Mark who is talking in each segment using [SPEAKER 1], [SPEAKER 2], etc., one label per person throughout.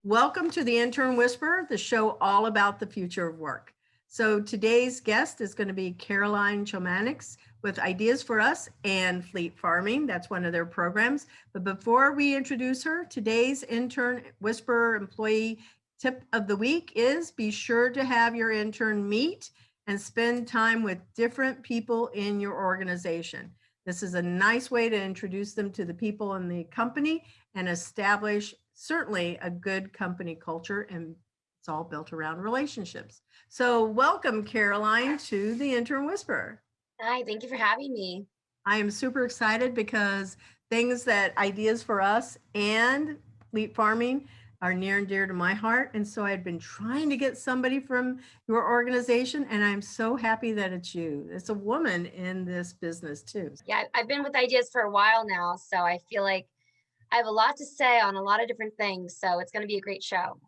[SPEAKER 1] Welcome to the Intern Whisperer, the show all about the future of work. So today's guest is going to be Caroline Chomanics with Ideas for Us and Fleet Farming. That's one of their programs. But before we introduce her, today's Intern Whisperer employee tip of the week is be sure to have your intern meet and spend time with different people in your organization. This is a nice way to introduce them to the people in the company and establish certainly a good company culture, and it's all built around relationships. So welcome, Caroline, to the Intern Whisperer.
[SPEAKER 2] Hi, thank you for having me.
[SPEAKER 1] I am super excited because things that Ideas for Us and Fleet Farming are near and dear to my heart. And so I've been trying to get somebody from your organization, and I'm so happy that it's you. It's a woman in this business too.
[SPEAKER 2] Yeah, I've been with Ideas for a while now, so I feel like I have a lot to say on a lot of different things. So it's going to be a great show.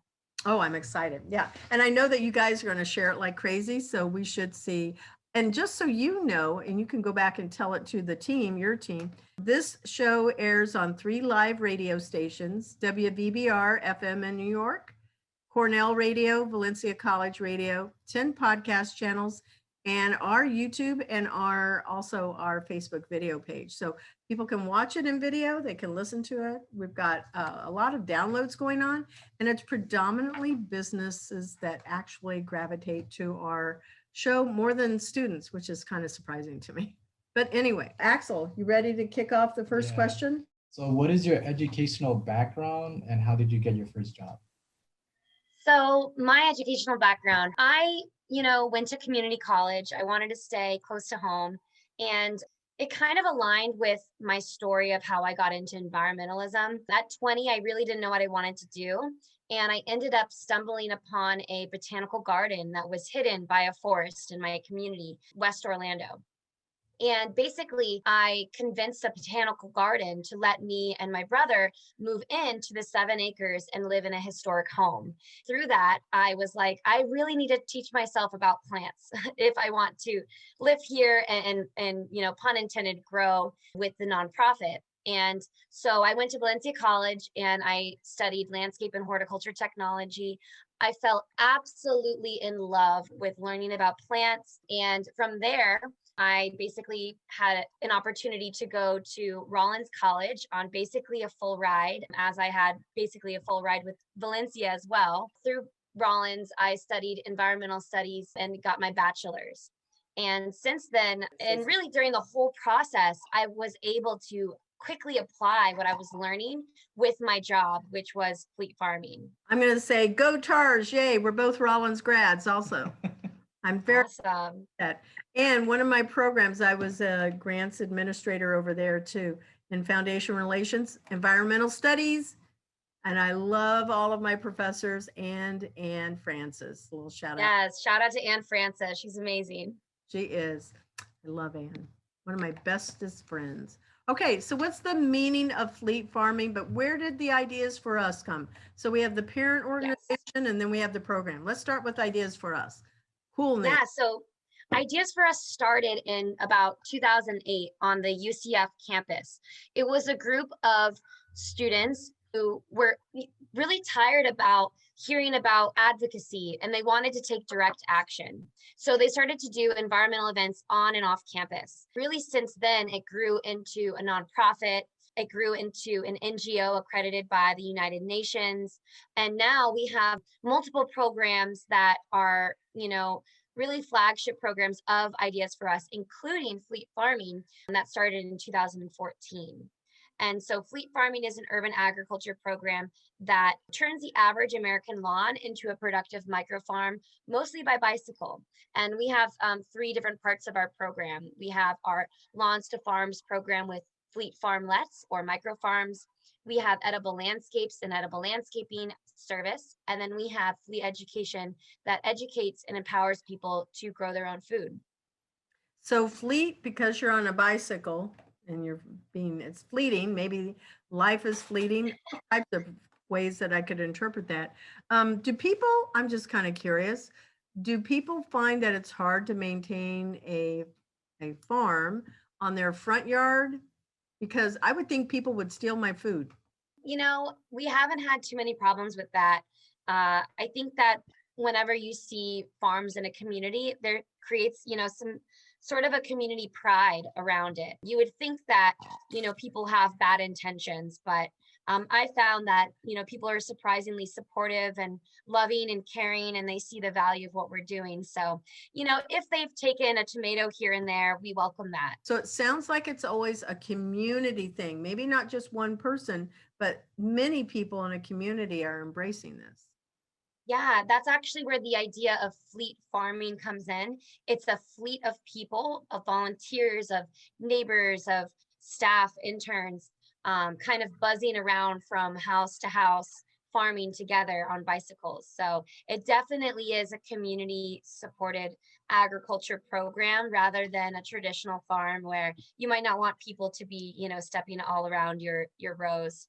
[SPEAKER 1] Oh, I'm excited. Yeah. And I know that you guys are going to share it like crazy. So we should see. And just so you know, and you can go back and tell it to the team, your team, this show airs on 3 live radio stations, WVBR FM in New York, Cornell Radio, Valencia College Radio, 10 podcast channels, and our YouTube and also our Facebook video page. So people can watch it in video, they can listen to it. We've got a lot of downloads going on, and it's predominantly businesses that actually gravitate to our show more than students, which is kind of surprising to me. But anyway, Axel, you ready to kick off the first question?
[SPEAKER 3] So what is your educational background and how did you get your first job?
[SPEAKER 2] So my educational background, I went to community college. I wanted to stay close to home, and it kind of aligned with my story of how I got into environmentalism. At 20, I really didn't know what I wanted to do. And I ended up stumbling upon a botanical garden that was hidden by a forest in my community, West Orlando. And basically, I convinced the botanical garden to let me and my brother move into the 7 acres and live in a historic home. Through that, I was like, I really need to teach myself about plants if I want to live here and pun intended, grow with the nonprofit. And so I went to Valencia College and I studied landscape and horticulture technology. I fell absolutely in love with learning about plants. And from there, I basically had an opportunity to go to Rollins College on basically a full ride, as I had basically a full ride with Valencia as well. Through Rollins, I studied environmental studies and got my bachelor's. And since then, and really during the whole process, I was able to quickly apply what I was learning with my job, which was fleet farming.
[SPEAKER 1] I'm going to say, go Tars, yay, we're both Rollins grads also. I'm very
[SPEAKER 2] awesome.
[SPEAKER 1] That. And one of my programs, I was a grants administrator over there too, in foundation relations, environmental studies. And I love all of my professors and Anne Francis. A little shout out.
[SPEAKER 2] Yes, shout out to Anne Francis. She's amazing.
[SPEAKER 1] She is. I love Anne. One of my bestest friends. Okay, so what's the meaning of fleet farming, but where did the Ideas for Us come? So we have the parent organization and then we have the program. Let's start with Ideas for Us. Cool name.
[SPEAKER 2] Yeah, so Ideas for Us started in about 2008 on the UCF campus. It was a group of students who were really tired about hearing about advocacy and they wanted to take direct action. So they started to do environmental events on and off campus. Really, since then, it grew into a nonprofit. It grew into an NGO accredited by the United Nations. And now we have multiple programs that are, really flagship programs of Ideas for Us, including fleet farming, and that started in 2014. And so fleet farming is an urban agriculture program that turns the average American lawn into a productive microfarm, mostly by bicycle. And we have 3 different parts of our program. We have our Lawns to Farms program with fleet farmlets or microfarms. We have edible landscapes and edible landscaping service. And then we have fleet education that educates and empowers people to grow their own food.
[SPEAKER 1] So fleet, because you're on a bicycle and it's fleeting, maybe life is fleeting, types of ways that I could interpret that. Do people, I'm just kind of curious, do people find that it's hard to maintain a farm on their front yard? Because I would think people would steal my food.
[SPEAKER 2] We haven't had too many problems with that. I think that whenever you see farms in a community, there creates, some sort of a community pride around it. You would think that, people have bad intentions, but I found that, people are surprisingly supportive and loving and caring, and they see the value of what we're doing. So, if they've taken a tomato here and there, we welcome that.
[SPEAKER 1] So it sounds like it's always a community thing, maybe not just one person, but many people in a community are embracing this.
[SPEAKER 2] Yeah, that's actually where the idea of fleet farming comes in. It's a fleet of people, of volunteers, of neighbors, of staff, interns, kind of buzzing around from house to house, farming together on bicycles. So it definitely is a community supported agriculture program rather than a traditional farm where you might not want people to be, stepping all around your rows.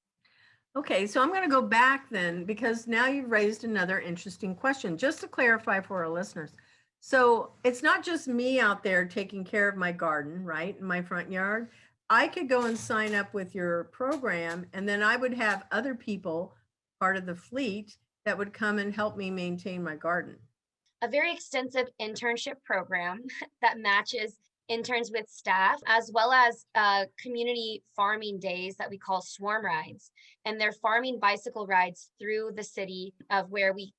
[SPEAKER 1] Okay, so I'm going to go back then because now you've raised another interesting question, just to clarify for our listeners. So it's not just me out there taking care of my garden, right, in my front yard. I could go and sign up with your program, and then I would have other people, part of the fleet, that would come and help me maintain my garden.
[SPEAKER 2] A very extensive internship program that matches interns with staff, as well as community farming days that we call swarm rides. And they're farming bicycle rides through the city of where we,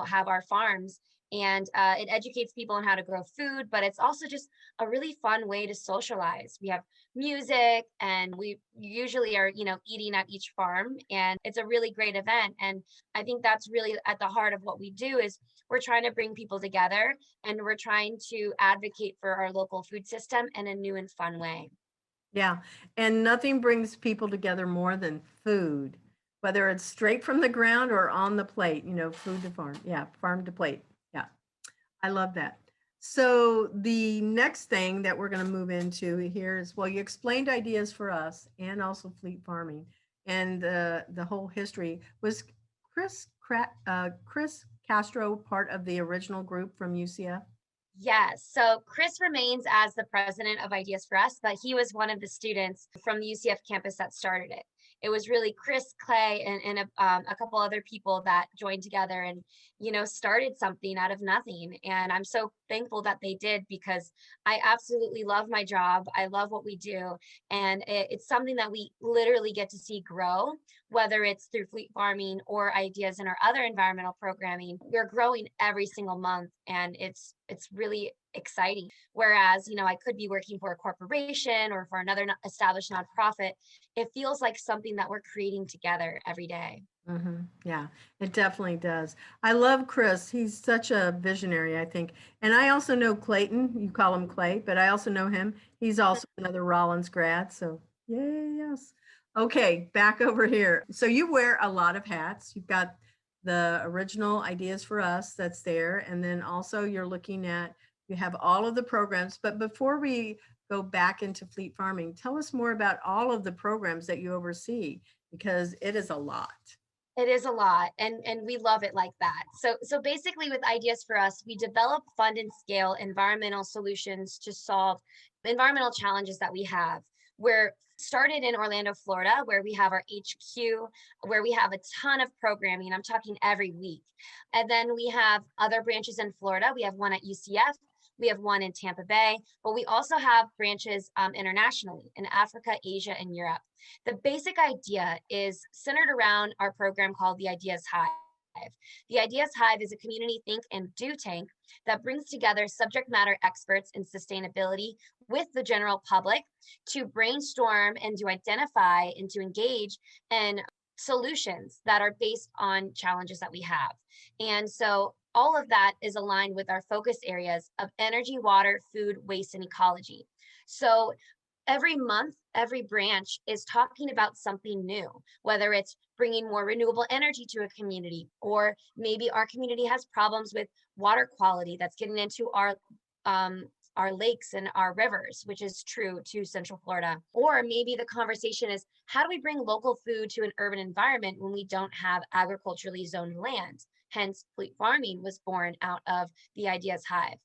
[SPEAKER 2] have our farms. And it educates people on how to grow food, but it's also just a really fun way to socialize. We have music and we usually are, eating at each farm, and it's a really great event. And I think that's really at the heart of what we do is we're trying to bring people together, and we're trying to advocate for our local food system in a new and fun way.
[SPEAKER 1] Yeah, and nothing brings people together more than food, whether it's straight from the ground or on the plate, food to farm. Yeah, farm to plate. Yeah, I love that. So the next thing that we're going to move into here is, well, you explained ideas for us and also fleet farming and the whole history. Was Chris Castro part of the original group from UCF?
[SPEAKER 2] Yes. So Chris remains as the president of Ideas for Us, but he was one of the students from the UCF campus that started it. It was really Chris, Clay, and a couple other people that joined together and, started something out of nothing. And I'm so thankful that they did because I absolutely love my job. I love what we do. And it's something that we literally get to see grow, whether it's through fleet farming or ideas in our other environmental programming. We're growing every single month, and it's really exciting. Whereas, I could be working for a corporation or for another established nonprofit. It feels like something that we're creating together every day.
[SPEAKER 1] Yeah, it definitely does. I love Chris. He's such a visionary, I think. And I also know Clayton. You call him Clay, but I also know him. He's also another Rollins grad. So, yay, yes. Okay, back over here. So you wear a lot of hats. You've got the original Ideas for Us that's there. And then also you're looking at, you have all of the programs. But before we go back into fleet farming, tell us more about all of the programs that you oversee, because it is a lot.
[SPEAKER 2] It is a lot, and we love it like that. So basically with Ideas for Us, we develop, fund, and scale environmental solutions to solve environmental challenges that we have. We're started in Orlando, Florida, where we have our HQ, where we have a ton of programming. I'm talking every week. And then we have other branches in Florida. We have one at UCF. We have one in Tampa Bay, but we also have branches internationally in Africa, Asia, and Europe. The basic idea is centered around our program called the Ideas Hive. The Ideas Hive is a community think and do tank that brings together subject matter experts in sustainability with the general public to brainstorm and to identify and to engage in solutions that are based on challenges that we have. And so all of that is aligned with our focus areas of energy, water, food, waste, and ecology. So every month, every branch is talking about something new, whether it's bringing more renewable energy to a community, or maybe our community has problems with water quality that's getting into our lakes and our rivers, which is true to Central Florida. Or maybe the conversation is, how do we bring local food to an urban environment when we don't have agriculturally zoned land? Hence, fleet farming was born out of the Ideas Hive.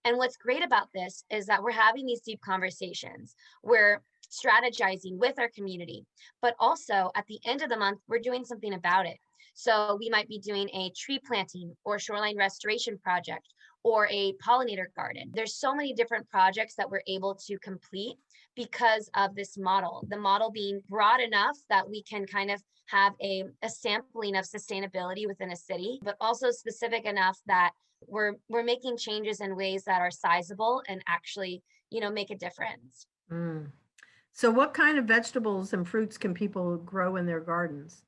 [SPEAKER 2] And what's great about this is that we're having these deep conversations where strategizing with our community. But also at the end of the month, we're doing something about it. So we might be doing a tree planting or shoreline restoration project or a pollinator garden. There's so many different projects that we're able to complete because of this model, the model being broad enough that we can kind of have a sampling of sustainability within a city, but also specific enough that we're making changes in ways that are sizable and actually, make a difference.
[SPEAKER 1] Mm. So what kind of vegetables and fruits can people grow in their gardens?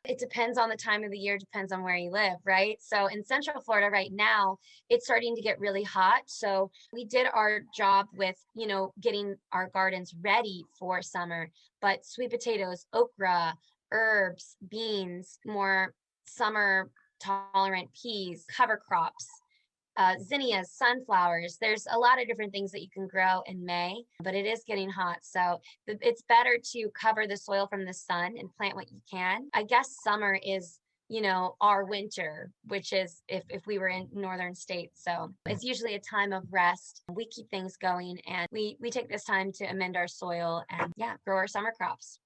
[SPEAKER 2] It depends on the time of the year, depends on where you live, right? So in Central Florida right now, it's starting to get really hot. So we did our job with, getting our gardens ready for summer, but sweet potatoes, okra, herbs, beans, more summer tolerant peas, cover crops, zinnias, sunflowers. There's a lot of different things that you can grow in May, but it is getting hot. So it's better to cover the soil from the sun and plant what you can. I guess summer is, our winter, which is if we were in northern states. So it's usually a time of rest. We keep things going and we take this time to amend our soil and grow our summer crops.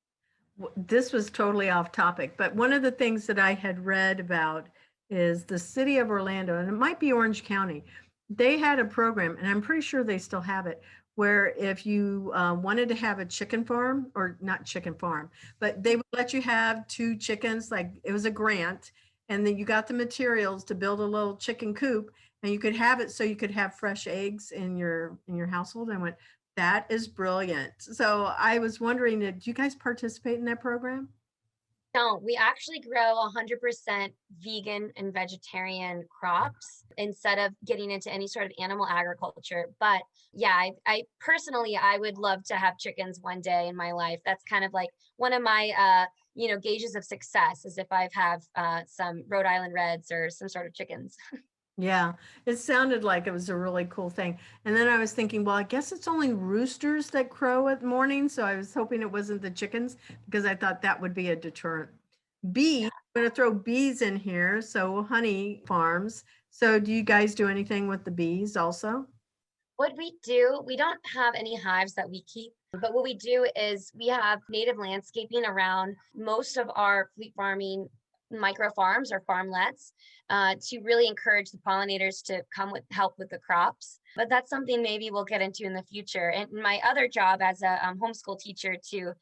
[SPEAKER 1] This was totally off topic, but one of the things that I had read about is the city of Orlando, and it might be Orange County. They had a program, and I'm pretty sure they still have it, where if you wanted to have a chicken farm, or not chicken farm, but they would let you have 2 chickens, like it was a grant, and then you got the materials to build a little chicken coop, and you could have it so you could have fresh eggs in your household. I went, that is brilliant. So I was wondering, did you guys participate in that program?
[SPEAKER 2] Don't. We actually grow 100% vegan and vegetarian crops instead of getting into any sort of animal agriculture. But yeah, I personally, I would love to have chickens one day in my life. That's kind of like one of my, gauges of success is if I've have some Rhode Island Reds or some sort of chickens.
[SPEAKER 1] Yeah, it sounded like it was a really cool thing. And then I was thinking, well, I guess it's only roosters that crow at morning. So I was hoping it wasn't the chickens because I thought that would be a deterrent. Bees, I'm going to throw bees in here. So honey farms. So do you guys do anything with the bees also?
[SPEAKER 2] What we do, we don't have any hives that we keep, but what we do is we have native landscaping around most of our fleet farming micro farms or farmlets to really encourage the pollinators to come with help with the crops. But that's something maybe we'll get into in the future. And my other job as a homeschool teacher to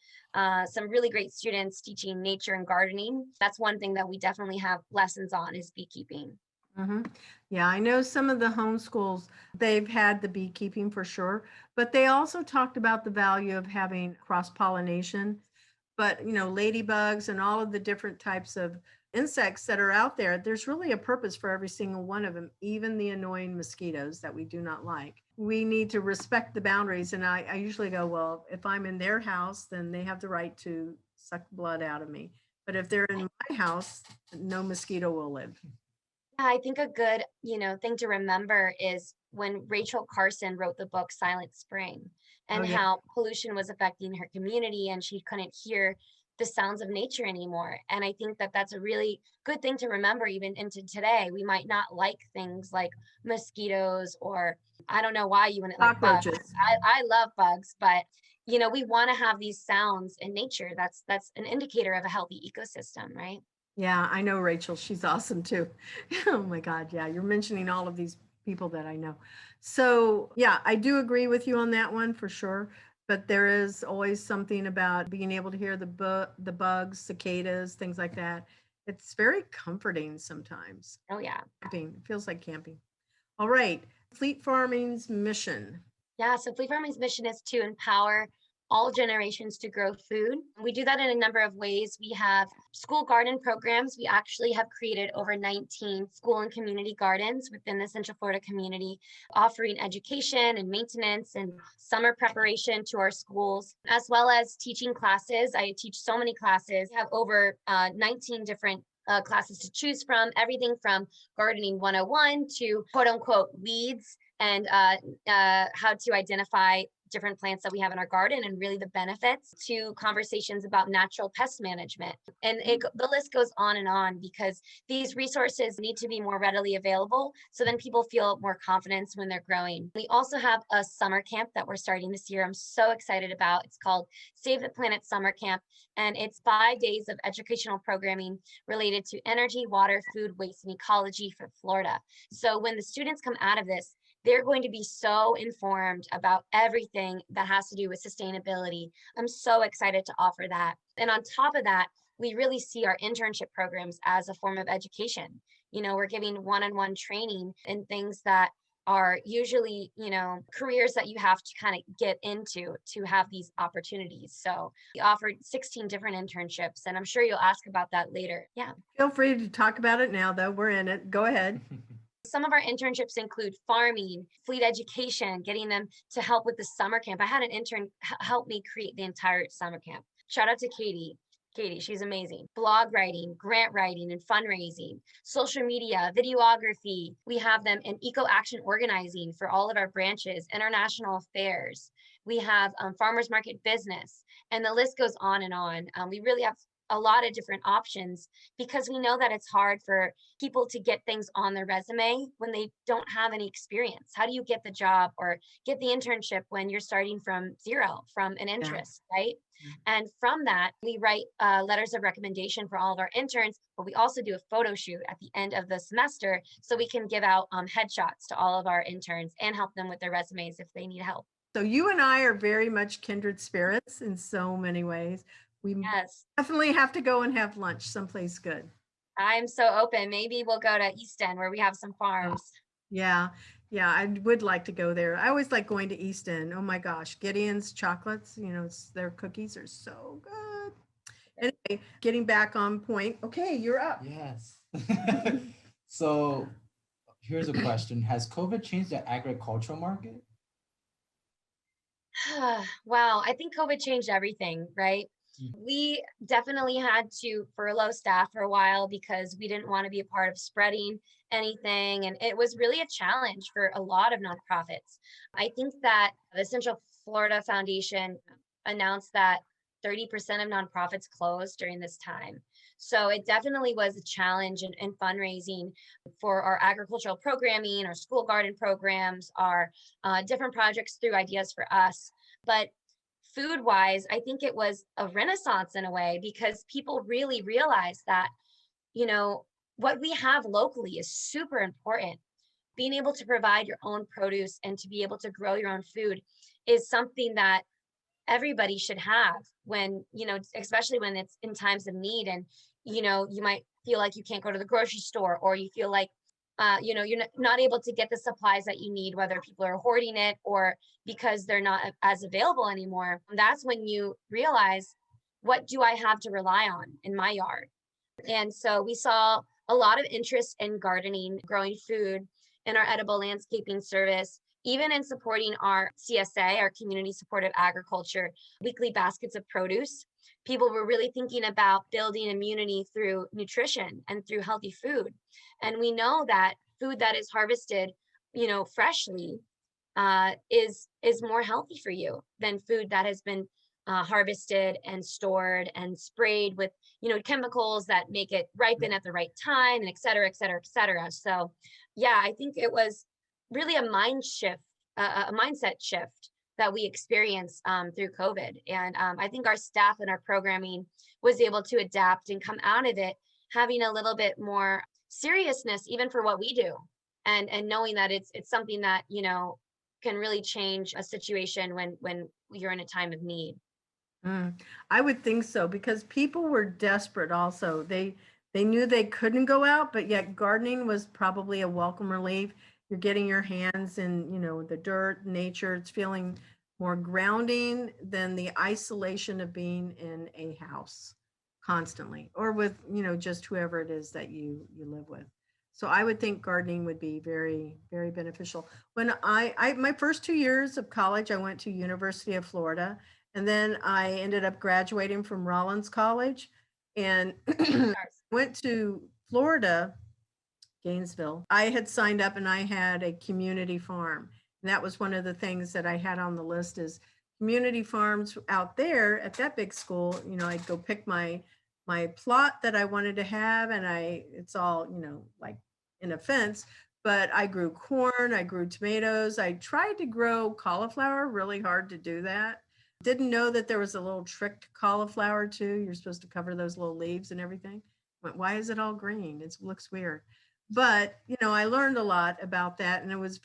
[SPEAKER 2] some really great students teaching nature and gardening, that's one thing that we definitely have lessons on is beekeeping.
[SPEAKER 1] Hmm. Yeah, I know some of the homeschools, they've had the beekeeping for sure, but they also talked about the value of having cross pollination. But, ladybugs and all of the different types of insects that are out there, there's really a purpose for every single one of them, even the annoying mosquitoes that we do not like. We need to respect the boundaries. And I usually go, well, if I'm in their house, then they have the right to suck blood out of me. But if they're in my house, no mosquito will live.
[SPEAKER 2] I think a good, thing to remember is when Rachel Carson wrote the book Silent Spring
[SPEAKER 1] Oh,
[SPEAKER 2] and
[SPEAKER 1] yeah.
[SPEAKER 2] how pollution was affecting her community and she couldn't hear the sounds of nature anymore. And I think that that's a really good thing to remember even into today. We might not like things like mosquitoes or I don't know why you wouldn't like bugs.
[SPEAKER 1] Cockroaches.
[SPEAKER 2] I love bugs, but we want to have these sounds in nature. That's an indicator of a healthy ecosystem, right?
[SPEAKER 1] Yeah, I know Rachel. She's awesome too. Oh my God. Yeah, you're mentioning all of these people that I know. So, yeah, I do agree with you on that one for sure. But there is always something about being able to hear the bugs, cicadas, things like that. It's very comforting sometimes.
[SPEAKER 2] Oh yeah.
[SPEAKER 1] Camping. It feels like camping. All right. Fleet Farming's mission.
[SPEAKER 2] Yeah, so Fleet Farming's mission is to empower all generations to grow food. We do that in a number of ways. We have school garden programs. We actually have created over 19 school and community gardens within the Central Florida community, offering education and maintenance and summer preparation to our schools, as well as teaching classes. I teach so many classes. We have over 19 different classes to choose from, everything from gardening 101 to quote unquote weeds and how to identify different plants that we have in our garden and really the benefits, to conversations about natural pest management. And the list goes on because these resources need to be more readily available so then people feel more confidence when they're growing. We also have a summer camp that we're starting this year. I'm so excited about. It's called Save the Planet Summer Camp, and it's 5 days of educational programming related to energy, water, food, waste, and ecology for Florida. So when the students come out of this, they're going to be so informed about everything that has to do with sustainability. I'm so excited to offer that. And on top of that, we really see our internship programs as a form of education. We're giving one-on-one training in things that are usually, careers that you have to kind of get into to have these opportunities. So we offered 16 different internships, and I'm sure you'll ask about that later. Yeah.
[SPEAKER 1] Feel free to talk about it now, though. We're in it. Go ahead.
[SPEAKER 2] Some of our internships include farming, fleet education, getting them to help with the summer camp. I had an intern help me create the entire summer camp. Shout out to Katie. Katie, she's amazing. Blog writing, grant writing, and fundraising, social media, videography. We have them in eco-action organizing for all of our branches, international affairs. We have farmers market business, and the list goes on and on. We really have a lot of different options because we know that it's hard for people to get things on their resume when they don't have any experience. How do you get the job or get the internship when you're starting from zero, from an interest, right? And from that, we write letters of recommendation for all of our interns, but we also do a photo shoot at the end of the semester so we can give out headshots to all of our interns and help them with their resumes if they need help.
[SPEAKER 1] So you and I are very much kindred spirits in so many ways. We definitely have to go and have lunch someplace good.
[SPEAKER 2] I'm so open. Maybe we'll go to East End where we have some farms.
[SPEAKER 1] Yeah. I would like to go there. I always like going to East End. Oh my gosh, Gideon's chocolates, their cookies are so good. Anyway, getting back on point. Okay, you're up.
[SPEAKER 3] Yes. So here's a question. Has COVID changed the agricultural market?
[SPEAKER 2] Wow, I think COVID changed everything, right? We definitely had to furlough staff for a while because we didn't want to be a part of spreading anything. And it was really a challenge for a lot of nonprofits. I think that the Central Florida Foundation announced that 30% of nonprofits closed during this time. So it definitely was a challenge in fundraising for our agricultural programming, our school garden programs, our different projects through Ideas for Us. But food wise, I think it was a renaissance in a way because people really realized that, what we have locally is super important. Being able to provide your own produce and to be able to grow your own food is something that everybody should have when, especially when it's in times of need. And, you might feel like you can't go to the grocery store, or you feel like you're not able to get the supplies that you need, whether people are hoarding it or because they're not as available anymore. That's when you realize, what do I have to rely on in my yard? And so we saw a lot of interest in gardening, growing food, in our edible landscaping service, even in supporting our CSA, our community supportive agriculture, weekly baskets of produce. People were really thinking about building immunity through nutrition and through healthy food. And we know that food that is harvested, freshly, is more healthy for you than food that has been harvested and stored and sprayed with, chemicals that make it ripen at the right time, and et cetera, et cetera, et cetera. So yeah, I think it was really a mindset shift that we experienced through COVID. And I think our staff and our programming was able to adapt and come out of it having a little bit more seriousness, even for what we do, and knowing that it's something that, can really change a situation when you're in a time of need.
[SPEAKER 1] I would think so, because people were desperate also. They knew they couldn't go out, but yet gardening was probably a welcome relief. You're getting your hands in, the dirt, nature. It's feeling more grounding than the isolation of being in a house constantly, or with, just whoever it is that you live with. So I would think gardening would be very, very beneficial. When I my first 2 years of college, I went to University of Florida, and then I ended up graduating from Rollins College and went to Florida, Gainesville. I had signed up and I had a community farm. And that was one of the things that I had on the list is community farms out there at that big school. You know, I'd go pick my plot that I wanted to have, and it's all, you know, like in a fence, but I grew corn, I grew tomatoes. I tried to grow cauliflower, really hard to do that. Didn't know that there was a little trick to cauliflower too. You're supposed to cover those little leaves and everything. Went, why is it all green? It looks weird. But, you know, I learned a lot about that, and it was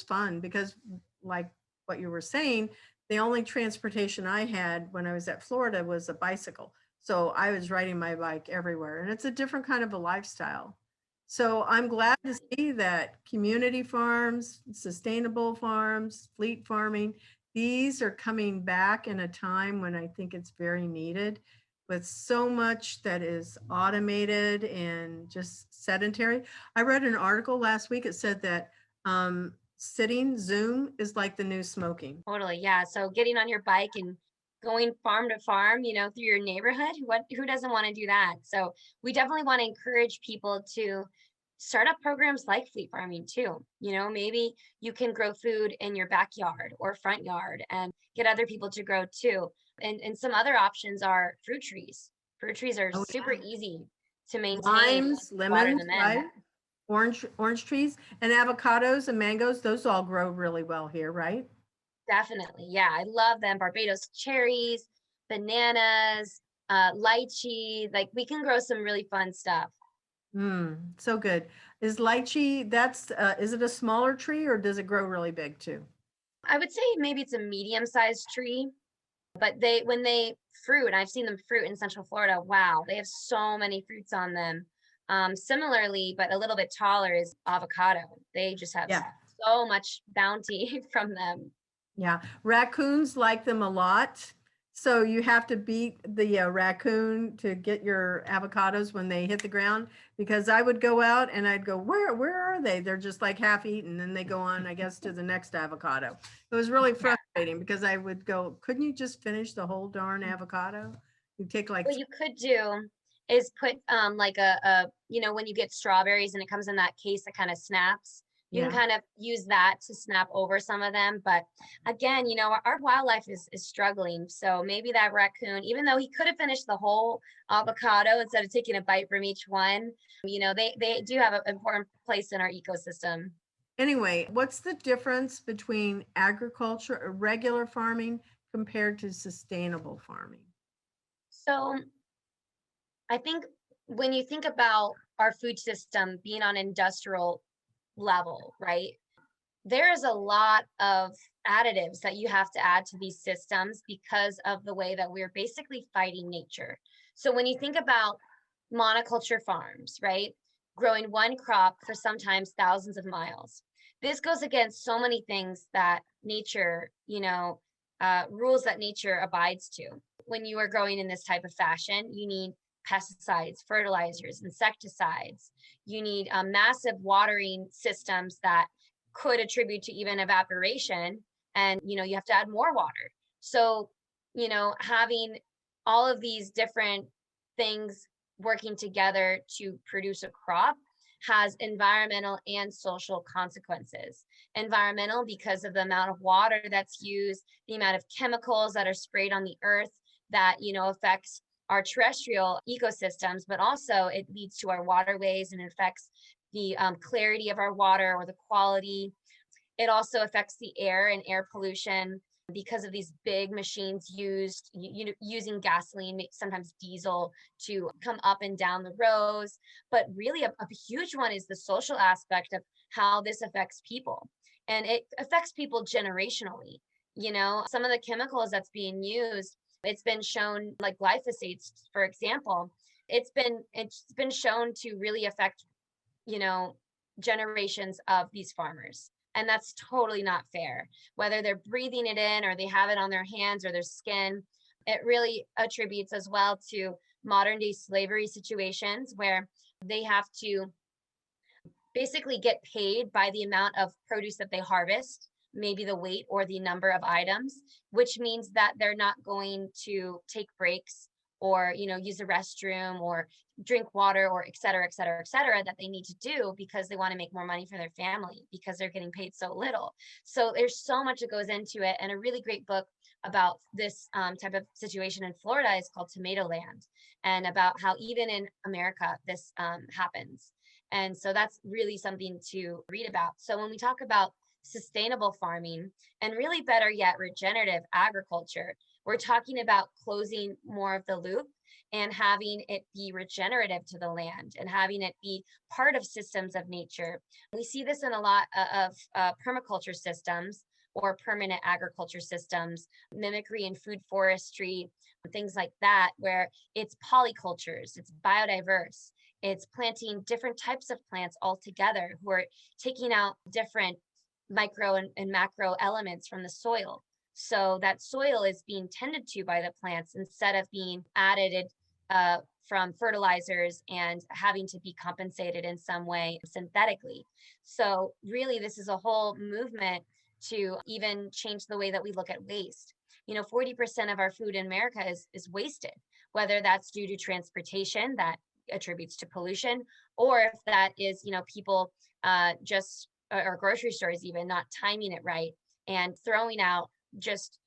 [SPEAKER 1] fun because, like what you were saying, the only transportation I had when I was at Florida was a bicycle. So I was riding my bike everywhere, and it's a different kind of a lifestyle. So I'm glad to see that community farms, sustainable farms, fleet farming, these are coming back in a time when I think it's very needed with so much that is automated and just sedentary. I read an article last week. It said that sitting Zoom is like the new smoking.
[SPEAKER 2] Totally. Yeah. So getting on your bike and going farm to farm, you know, through your neighborhood, who doesn't want to do that? So we definitely want to encourage people to start up programs like fleet farming too. You know, maybe you can grow food in your backyard or front yard and get other people to grow too. And some other options are fruit trees. Fruit trees are
[SPEAKER 1] Oh,
[SPEAKER 2] super easy to maintain and
[SPEAKER 1] limes,
[SPEAKER 2] water
[SPEAKER 1] lemons,
[SPEAKER 2] them in.
[SPEAKER 1] right? Orange trees and avocados and mangoes, those all grow really well here, right?
[SPEAKER 2] Definitely. Yeah, I love them. Barbados cherries, bananas, lychee. Like we can grow some really fun stuff.
[SPEAKER 1] So good. Is lychee, is it a smaller tree or does it grow really big too?
[SPEAKER 2] I would say maybe it's a medium-sized tree, but when they fruit, and I've seen them fruit in Central Florida, wow, they have so many fruits on them. Similarly, but a little bit taller is avocado. They just have
[SPEAKER 1] Yeah.
[SPEAKER 2] so much bounty from them.
[SPEAKER 1] Yeah, raccoons like them a lot. So you have to beat the raccoon to get your avocados when they hit the ground. Because I would go out and I'd go, where are they? They're just like half eaten, and they go on, I guess, to the next avocado. It was really frustrating because I would go, couldn't you just finish the whole darn avocado? You take like,
[SPEAKER 2] What you could do is put like a you know, when you get strawberries and it comes in that case that kind of snaps, you can
[SPEAKER 1] yeah.
[SPEAKER 2] kind of use that to snap over some of them. But again, you know, our wildlife is struggling. So maybe that raccoon, even though he could have finished the whole avocado instead of taking a bite from each one, you know, they do have an important place in our ecosystem.
[SPEAKER 1] Anyway, what's the difference between agriculture or regular farming compared to sustainable farming?
[SPEAKER 2] So I think when you think about our food system being on industrial level, right? There is a lot of additives that you have to add to these systems because of the way that we're basically fighting nature. So when you think about monoculture farms, right? Growing one crop for sometimes thousands of miles. This goes against so many things that nature, you know, rules that nature abides to. When you are growing in this type of fashion, you need pesticides, fertilizers, insecticides. You need massive watering systems that could attribute to even evaporation. And, you know, you have to add more water. So, you know, having all of these different things working together to produce a crop has environmental and social consequences. Environmental because of the amount of water that's used, the amount of chemicals that are sprayed on the earth that, you know, affects our terrestrial ecosystems, but also it leads to our waterways and affects the clarity of our water or the quality. It also affects the air and air pollution because of these big machines using gasoline, sometimes diesel, to come up and down the rows. But really, a huge one is the social aspect of how this affects people. And it affects people generationally. You know, some of the chemicals that's being used, it's been shown, like glyphosate, for example, it's been shown to really affect, you know, generations of these farmers. And that's totally not fair. Whether they're breathing it in or they have it on their hands or their skin, it really attributes as well to modern day slavery situations where they have to basically get paid by the amount of produce that they harvest, maybe the weight or the number of items, which means that they're not going to take breaks or, use the restroom or drink water or et cetera, et cetera, et cetera, that they need to do because they want to make more money for their family because they're getting paid so little. So there's so much that goes into it. And a really great book about this type of situation in Florida is called Tomato Land, and about how even in America, this happens. And so that's really something to read about. So when we talk about sustainable farming, and really better yet, regenerative agriculture, we're talking about closing more of the loop and having it be regenerative to the land and having it be part of systems of nature. We see this in a lot of permaculture systems or permanent agriculture systems, mimicry and food forestry, things like that, where it's polycultures, it's biodiverse, it's planting different types of plants all together who are taking out different micro and macro elements from the soil. So that soil is being tended to by the plants instead of being added from fertilizers and having to be compensated in some way synthetically. So really, this is a whole movement to even change the way that we look at waste. 40% of our food in America is wasted, whether that's due to transportation that attributes to pollution, or if that is, people just, or grocery stores even not timing it right and throwing out just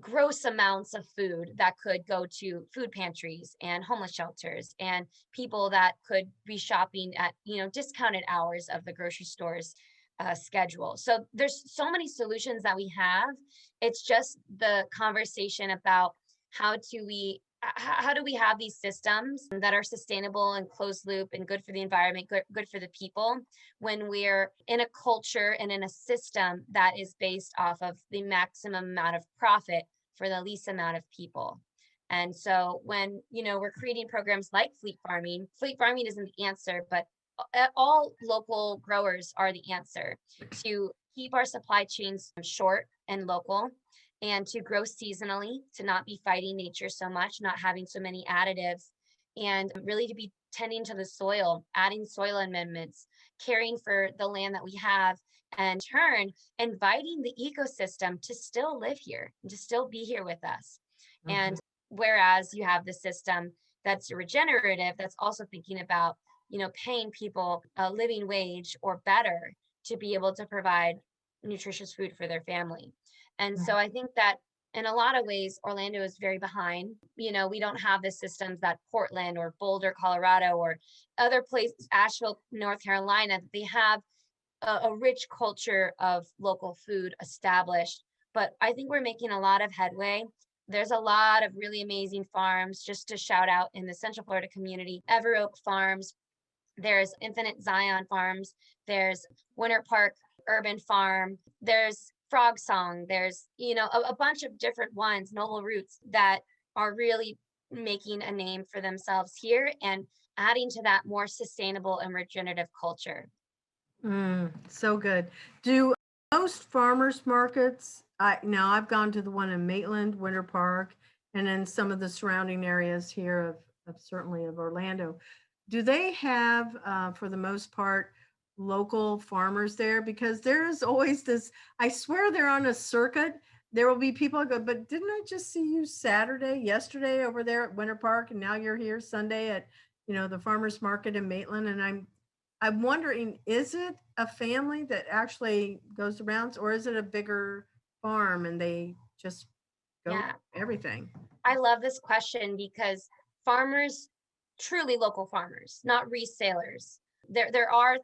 [SPEAKER 2] gross amounts of food that could go to food pantries and homeless shelters and people that could be shopping at discounted hours of the grocery stores schedule. So there's so many solutions that we have. It's just the conversation about how do we have these systems that are sustainable and closed loop and good for the environment, good for the people, when we're in a culture and in a system that is based off of the maximum amount of profit for the least amount of people. And so when, we're creating programs like fleet farming isn't the answer, but all local growers are the answer to keep our supply chains short and local, and to grow seasonally, to not be fighting nature so much, not having so many additives, and really to be tending to the soil, adding soil amendments, caring for the land that we have, and in turn, inviting the ecosystem to still live here, and to still be here with us. Mm-hmm. And whereas you have the system that's regenerative, that's also thinking about, paying people a living wage or better to be able to provide nutritious food for their family. And so I think that in a lot of ways, Orlando is very behind. We don't have the systems that Portland or Boulder, Colorado, or other places, Asheville, North Carolina, they have a rich culture of local food established. But I think we're making a lot of headway. There's a lot of really amazing farms, just to shout out in the Central Florida community, Ever Oak Farms, there's Infinite Zion Farms, there's Winter Park Urban Farm, there's Frog Song, there's a bunch of different ones, Noble Roots, that are really making a name for themselves here and adding to that more sustainable and regenerative culture.
[SPEAKER 1] So good. Do most farmers markets, I've gone to the one in Maitland, Winter Park, and then some of the surrounding areas here of certainly of Orlando. Do they have, for the most part, local farmers there? Because there is always this, I swear they're on a circuit. There will be people go, but didn't I just see you yesterday over there at Winter Park, and now you're here Sunday at, the farmers market in Maitland? And I'm wondering, is it a family that actually goes around, or is it a bigger farm and they just go everything?
[SPEAKER 2] I love this question because farmers, truly local farmers, not resellers. There are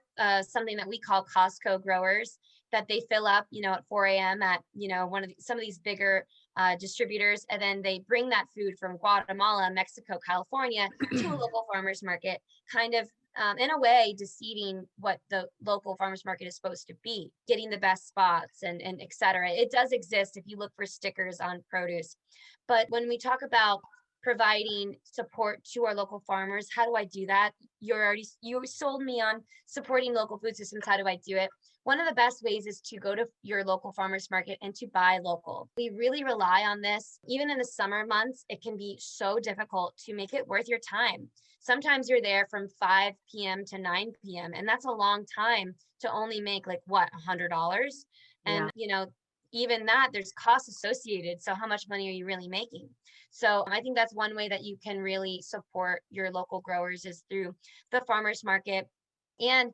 [SPEAKER 2] something that we call Costco growers that they fill up, at 4 a.m. at, some of these bigger distributors, and then they bring that food from Guatemala, Mexico, California to a local farmers market, kind of in a way deceiving what the local farmers market is supposed to be, getting the best spots and et cetera. It does exist if you look for stickers on produce. But when we talk about providing support to our local farmers, how do I do that? You sold me on supporting local food systems. How do I do it? One of the best ways is to go to your local farmers market and to buy local. We really rely on this. Even in the summer months, it can be so difficult to make it worth your time. Sometimes you're there from 5 p.m. to 9 p.m. and that's a long time to only make $100. And even that, there's costs associated. So how much money are you really making? So I think that's one way that you can really support your local growers is through the farmers market. And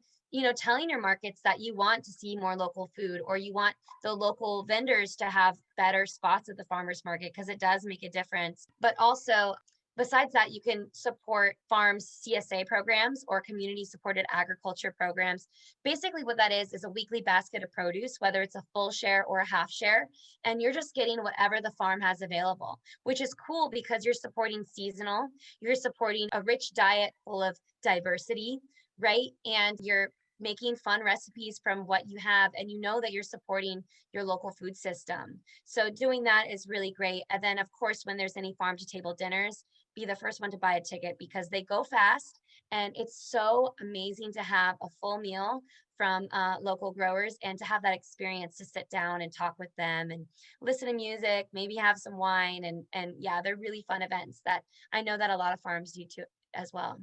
[SPEAKER 2] telling your markets that you want to see more local food, or you want the local vendors to have better spots at the farmers market, because it does make a difference. But also, besides that, you can support farms CSA programs or community supported agriculture programs. Basically what that is a weekly basket of produce, whether it's a full share or a half share, and you're just getting whatever the farm has available, which is cool because you're supporting seasonal, you're supporting a rich diet full of diversity, right? And you're making fun recipes from what you have, and that you're supporting your local food system. So doing that is really great. And then of course, when there's any farm to table dinners, be the first one to buy a ticket, because they go fast, and it's so amazing to have a full meal from local growers, and to have that experience to sit down and talk with them and listen to music, maybe have some wine, and yeah, they're really fun events that I know that a lot of farms do too as well.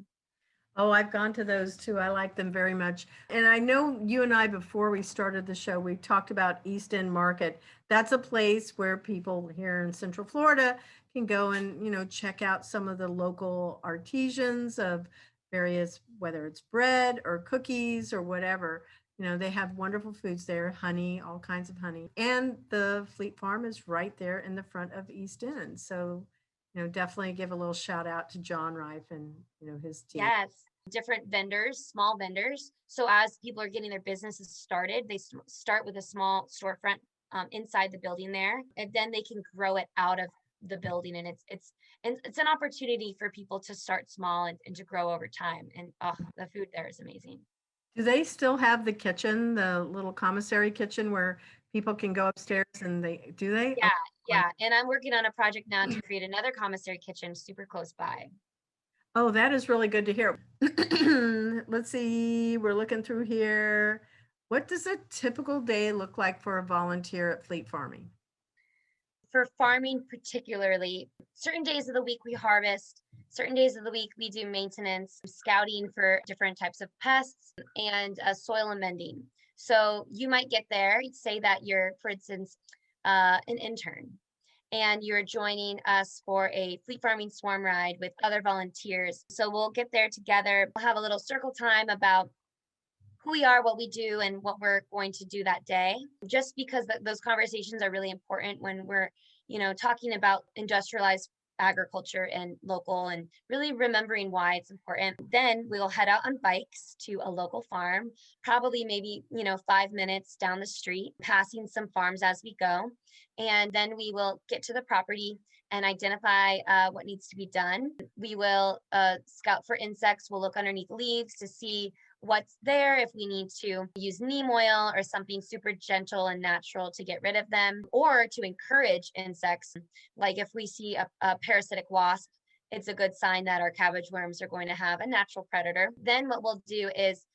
[SPEAKER 1] Oh, I've gone to those too. I like them very much. And I know you and I, before we started the show, we talked about East End Market. That's a place where people here in Central Florida can go and, check out some of the local artisans of various, whether it's bread or cookies or whatever. They have wonderful foods there, honey, all kinds of honey. And the Fleet Farm is right there in the front of East End. So, definitely give a little shout out to John Rife and, his team.
[SPEAKER 2] Yes, different vendors, small vendors. So as people are getting their businesses started, they start with a small storefront inside the building there, and then they can grow it out of the building. And it's an opportunity for people to start small and to grow over time. And the food there is amazing.
[SPEAKER 1] Do they still have the kitchen, the little commissary kitchen where people can go upstairs and do they?
[SPEAKER 2] Yeah, yeah. And I'm working on a project now to create another commissary kitchen super close by.
[SPEAKER 1] Oh, that is really good to hear. Let's see, we're looking through here. What does a typical day look like for a volunteer at Fleet Farming?
[SPEAKER 2] For farming particularly, certain days of the week we harvest, certain days of the week we do maintenance, scouting for different types of pests, and soil amending. So you might get there, say that you're, for instance, an intern, and you're joining us for a Fleet Farming swarm ride with other volunteers. So we'll get there together, we'll have a little circle time about who we are, what we do, and what we're going to do that day, just because those conversations are really important when we're, talking about industrialized agriculture and local, and really remembering why it's important. Then we'll head out on bikes to a local farm, probably maybe, 5 minutes down the street, passing some farms as we go. And then we will get to the property and identify what needs to be done. We will scout for insects. We'll look underneath leaves to see what's there, if we need to use neem oil or something super gentle and natural to get rid of them, or to encourage insects. Like if we see a parasitic wasp, it's a good sign that our cabbage worms are going to have a natural predator. Then what we'll do is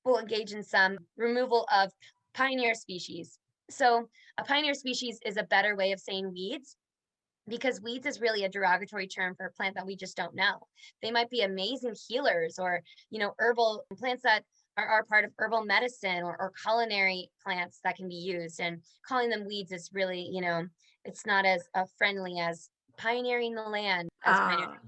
[SPEAKER 2] we'll engage in some removal of pioneer species. So a pioneer species is a better way of saying weeds, because weeds is really a derogatory term for a plant that we just don't know. They might be amazing healers, or, herbal plants that are part of herbal medicine, or culinary plants that can be used. And calling them weeds is really, it's not as friendly as pioneering the land as pioneering.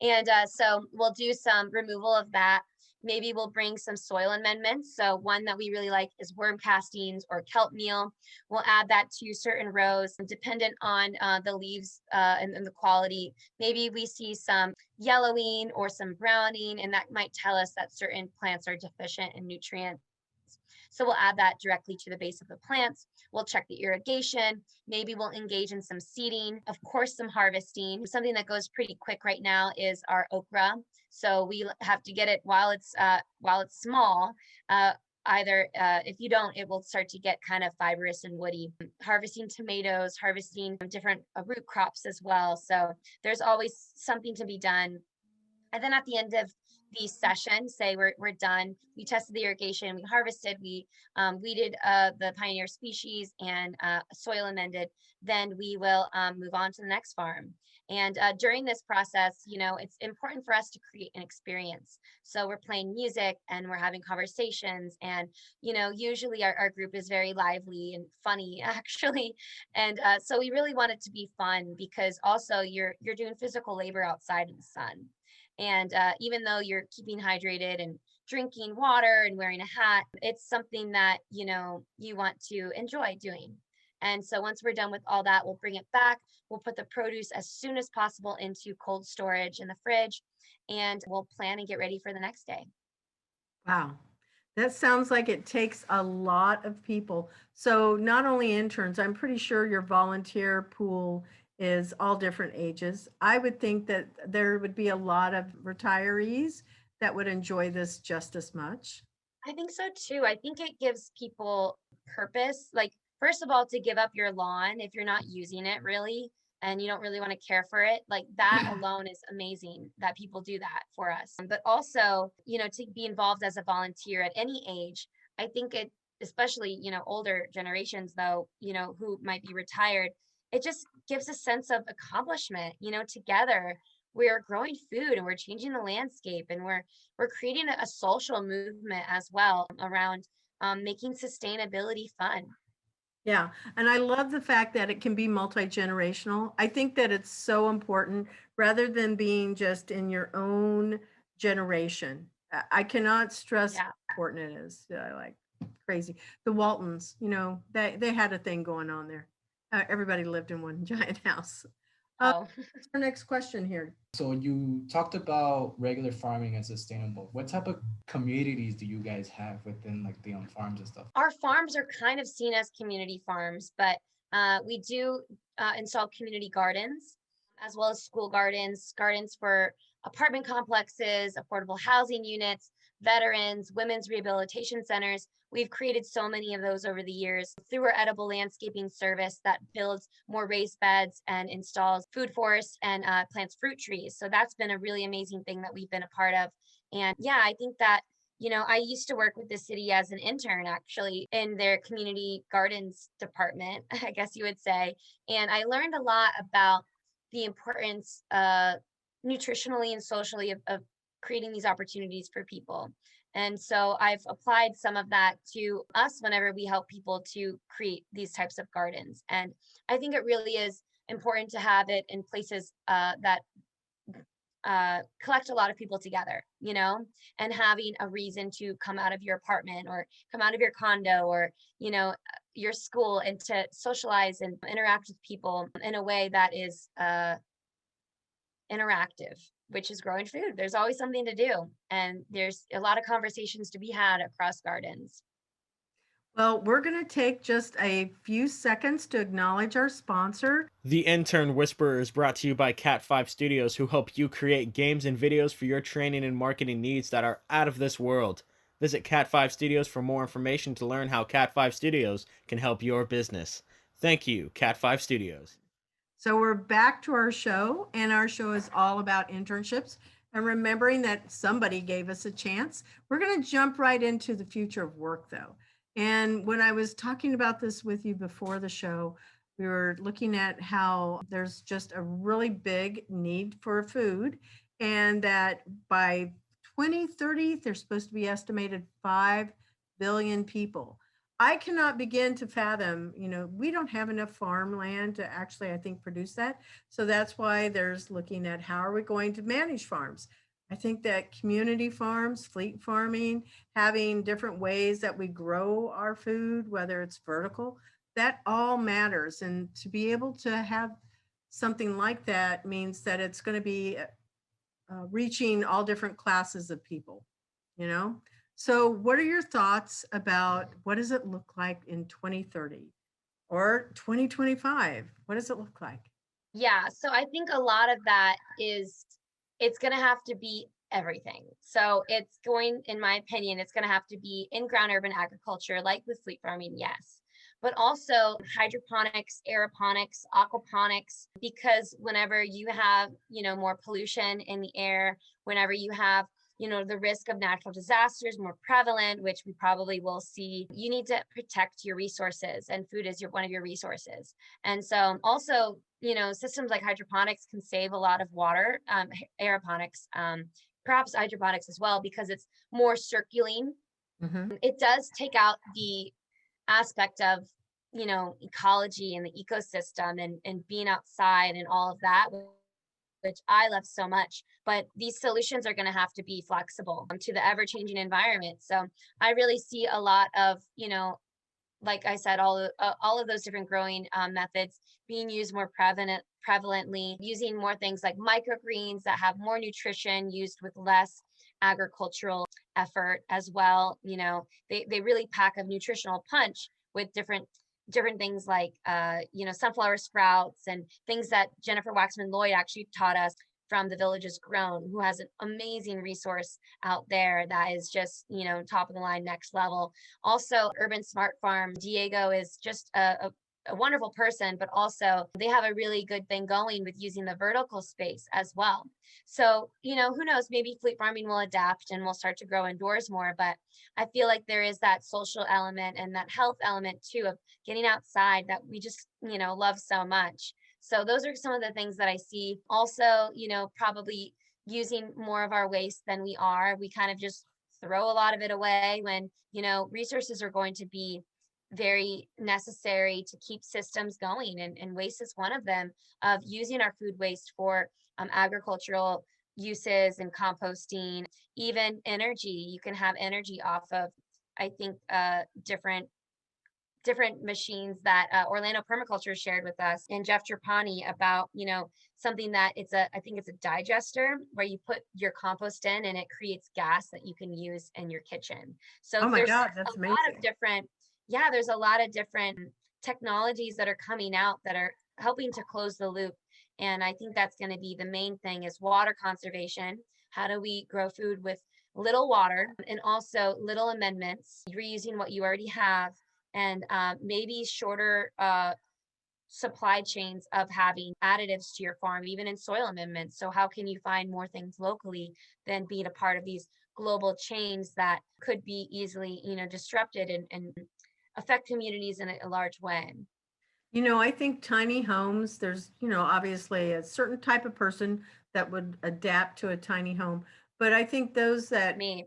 [SPEAKER 2] And so we'll do some removal of that. Maybe we'll bring some soil amendments. So one that we really like is worm castings or kelp meal. We'll add that to certain rows, dependent on the leaves and the quality. Maybe we see some yellowing or some browning, and that might tell us that certain plants are deficient in nutrients. So we'll add that directly to the base of the plants. We'll check the irrigation. Maybe we'll engage in some seeding, of course, some harvesting. Something that goes pretty quick right now is our okra. So we have to get it while it's small. If you don't, it will start to get kind of fibrous and woody. Harvesting tomatoes, harvesting different root crops as well. So there's always something to be done. And then at the end of the session, say we're done, we tested the irrigation, we harvested, we weeded the pioneer species and soil amended, then we will move on to the next farm. And during this process, it's important for us to create an experience. So we're playing music and we're having conversations. And, usually our group is very lively and funny, actually. And so we really want it to be fun because also you're doing physical labor outside in the sun. And even though you're keeping hydrated and drinking water and wearing a hat, it's something that, you want to enjoy doing. And so once we're done with all that, we'll bring it back. We'll put the produce as soon as possible into cold storage in the fridge, and we'll plan and get ready for the next day.
[SPEAKER 1] Wow. That sounds like it takes a lot of people. So not only interns, I'm pretty sure your volunteer pool is all different ages. I would think that there would be a lot of retirees that would enjoy this just as much.
[SPEAKER 2] I think so too. I think it gives people purpose. Like, first of all, to give up your lawn if you're not using it really and you don't really want to care for it, like that alone is amazing that people do that for us. But also, to be involved as a volunteer at any age, I think it, especially, older generations though, who might be retired, it just gives a sense of accomplishment, together. We're growing food and we're changing the landscape and we're creating a social movement as well around making sustainability fun.
[SPEAKER 1] Yeah, and I love the fact that it can be multi-generational. I think that it's so important rather than being just in your own generation. I cannot stress
[SPEAKER 2] Yeah.
[SPEAKER 1] how important it is. Like crazy. The Waltons, they had a thing going on there. Everybody lived in one giant house.
[SPEAKER 2] Oh,
[SPEAKER 1] What's our next question here?
[SPEAKER 3] So you talked about regular farming and sustainable. What type of communities do you guys have within like the farms and stuff?
[SPEAKER 2] our farms are kind of seen as community farms, but we do install community gardens as well as school gardens, gardens for apartment complexes, affordable housing units, veterans, women's rehabilitation centers. We've created so many of those over the years through our edible landscaping service that builds more raised beds and installs food forests and plants fruit trees. So that's been a really amazing thing that we've been a part of. And yeah, I think that I used to work with the city as an intern actually in their community gardens department, I guess you would say. And I learned a lot about the importance nutritionally and socially of creating these opportunities for people. And so I've applied some of that to us whenever we help people to create these types of gardens. And I think it really is important to have it in places that collect a lot of people together, and having a reason to come out of your apartment or come out of your condo or, your school and to socialize and interact with people in a way that is interactive, which is growing food. There's always something to do, and there's a lot of conversations to be had across gardens.
[SPEAKER 1] Well, we're going to take just a few seconds to acknowledge our sponsor.
[SPEAKER 4] The Intern Whisperer is brought to you by Cat5 Studios, who help you create games and videos for your training and marketing needs that are out of this world. Visit Cat5 Studios for more information to learn how Cat5 Studios can help your business. Thank you, Cat5 Studios.
[SPEAKER 1] So we're back to our show, and our show is all about internships and remembering that somebody gave us a chance. We're going to jump right into the future of work, though. And when I was talking about this with you before the show, we were looking at how there's just a really big need for food, and that by 2030, there's supposed to be estimated 5 billion people. I cannot begin to fathom, we don't have enough farmland to actually, I think, produce that. So that's why there's looking at how are we going to manage farms. I think that community farms, fleet farming, having different ways that we grow our food, whether it's vertical, that all matters. And to be able to have something like that means that it's going to be reaching all different classes of people, So what are your thoughts about what does it look like in 2030 or 2025? What does it look like?
[SPEAKER 2] Yeah, so I think a lot of that is it's going to have to be everything. So it's going, in my opinion, it's going to have to be in-ground urban agriculture, like with fleet farming, yes, but also hydroponics, aeroponics, aquaponics, because whenever you have, more pollution in the air, whenever you have, the risk of natural disasters more prevalent, which we probably will see. You need to protect your resources, and food is one of your resources. And so also, systems like hydroponics can save a lot of water, aeroponics, perhaps hydroponics as well, because it's more circulating. It does take out the aspect of, ecology and the ecosystem and being outside and all of that, which I love so much. But these solutions are going to have to be flexible to the ever-changing environment. So I really see a lot of, like I said, all of those different growing methods being used more prevalently, using more things like microgreens that have more nutrition, used with less agricultural effort as well. They really pack a nutritional punch with different things like sunflower sprouts and things that Jennifer Waxman Lloyd actually taught us from The Village is Grown, who has an amazing resource out there that is just, top of the line, next level. Also, Urban Smart Farm, Diego is just a wonderful person, but also they have a really good thing going with using the vertical space as well. So, who knows, maybe fleet farming will adapt and we'll start to grow indoors more, but I feel like there is that social element and that health element too of getting outside that we just, love so much. So those are some of the things that I see. Also, probably using more of our waste than we are. We kind of just throw a lot of it away when, resources are going to be very necessary to keep systems going. And waste is one of them, of using our food waste for agricultural uses and composting, even energy. You can have energy off of, I think, different machines that Orlando Permaculture shared with us, and Jeff Trapani, about, something that I think it's a digester where you put your compost in and it creates gas that you can use in your kitchen. So
[SPEAKER 1] Oh my
[SPEAKER 2] there's
[SPEAKER 1] God, that's
[SPEAKER 2] a
[SPEAKER 1] amazing.
[SPEAKER 2] lot of different, there's a lot of different technologies that are coming out that are helping to close the loop. And I think that's going to be the main thing, is water conservation. How do we grow food with little water and also little amendments, reusing what you already have, and maybe shorter supply chains of having additives to your farm, even in soil amendments. So how can you find more things locally than being a part of these global chains that could be easily, disrupted and affect communities in a large way?
[SPEAKER 1] I think tiny homes, there's, obviously a certain type of person that would adapt to a tiny home. But I think those that,
[SPEAKER 2] Me,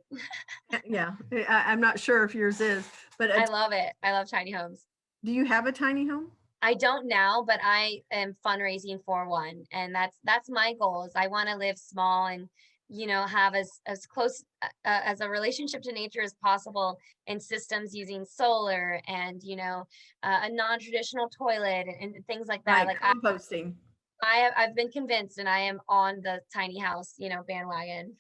[SPEAKER 1] yeah, I'm not sure if yours is, but
[SPEAKER 2] I love it. I love tiny homes.
[SPEAKER 1] do you have a tiny home?
[SPEAKER 2] I don't now, but I am fundraising for one, and that's my goal. Is I want to live small and, have as close as a relationship to nature as possible, in systems using solar and, a non-traditional toilet and things like that.
[SPEAKER 1] Right,
[SPEAKER 2] Like
[SPEAKER 1] composting.
[SPEAKER 2] I've been convinced, and I am on the tiny house, bandwagon.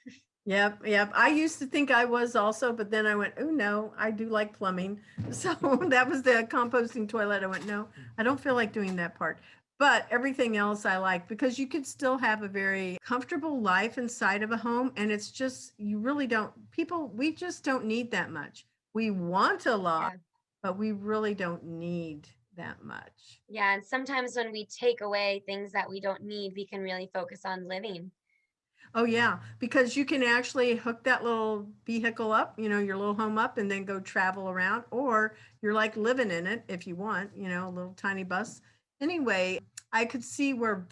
[SPEAKER 1] Yep. I used to think I was also, but then I went, oh no, I do like plumbing. So that was the composting toilet. I went, no, I don't feel like doing that part. But everything else I like, because you could still have a very comfortable life inside of a home. And it's just, we just don't need that much. We want a lot,
[SPEAKER 2] Yeah.
[SPEAKER 1] but we really don't need that much.
[SPEAKER 2] Yeah, and sometimes when we take away things that we don't need, we can really focus on living.
[SPEAKER 1] Oh yeah, because you can actually hook that little vehicle up, your little home up, and then go travel around, or you're like living in it if you want, a little tiny bus. Anyway, I could see where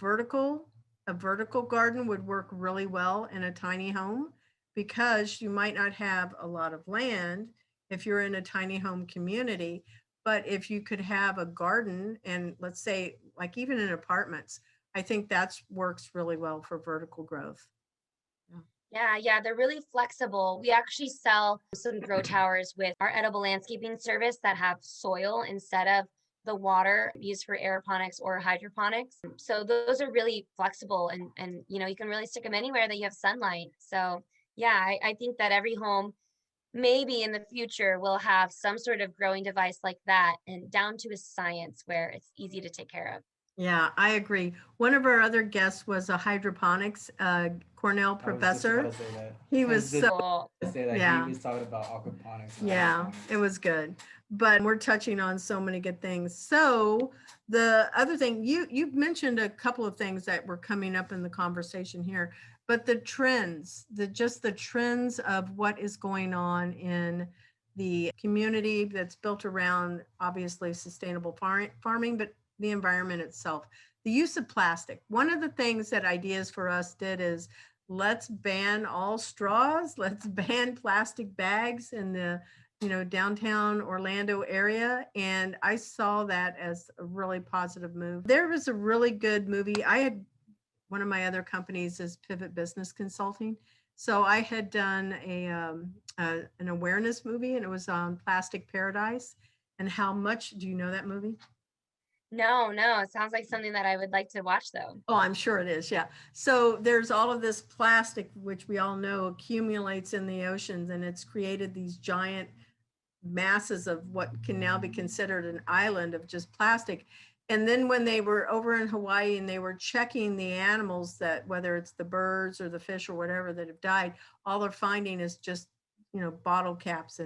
[SPEAKER 1] a vertical garden would work really well in a tiny home, because you might not have a lot of land if you're in a tiny home community. But if you could have a garden, and let's say like even in apartments, I think that works really well for vertical growth.
[SPEAKER 2] Yeah, they're really flexible. We actually sell some grow towers with our edible landscaping service that have soil instead of the water used for aeroponics or hydroponics. So those are really flexible, and you can really stick them anywhere that you have sunlight. So yeah, I think that every home, maybe in the future, will have some sort of growing device like that, and down to a science where it's easy to take care of.
[SPEAKER 1] Yeah, I agree. One of our other guests was a hydroponics Cornell
[SPEAKER 3] I was just about
[SPEAKER 1] professor.
[SPEAKER 3] to say that.
[SPEAKER 1] He
[SPEAKER 3] I was
[SPEAKER 1] was
[SPEAKER 3] just
[SPEAKER 1] so,
[SPEAKER 2] Cool.
[SPEAKER 3] about to say that
[SPEAKER 1] yeah,
[SPEAKER 3] he was talking about aquaponics. And
[SPEAKER 1] yeah,
[SPEAKER 3] hydroponics.
[SPEAKER 1] it was good. But we're touching on so many good things. So the other thing, you've mentioned a couple of things that were coming up in the conversation here. but the trends, the trends of what is going on in the community that's built around obviously sustainable farming, but the environment itself. The use of plastic. One of the things that Ideas for Us did is let's ban all straws, let's ban plastic bags in the downtown Orlando area. And I saw that as a really positive move. There was a really good movie. One of my other companies is Pivot Business Consulting. So I had done an awareness movie, and it was on Plastic Paradise. And how much, do you know that movie?
[SPEAKER 2] No, it sounds like something that I would like to watch though.
[SPEAKER 1] Oh, I'm sure it is. Yeah. So there's all of this plastic, which we all know accumulates in the oceans, and it's created these giant masses of what can now be considered an island of just plastic. And then when they were over in Hawaii and they were checking the animals, that whether it's the birds or the fish or whatever that have died, all they're finding is just, bottle caps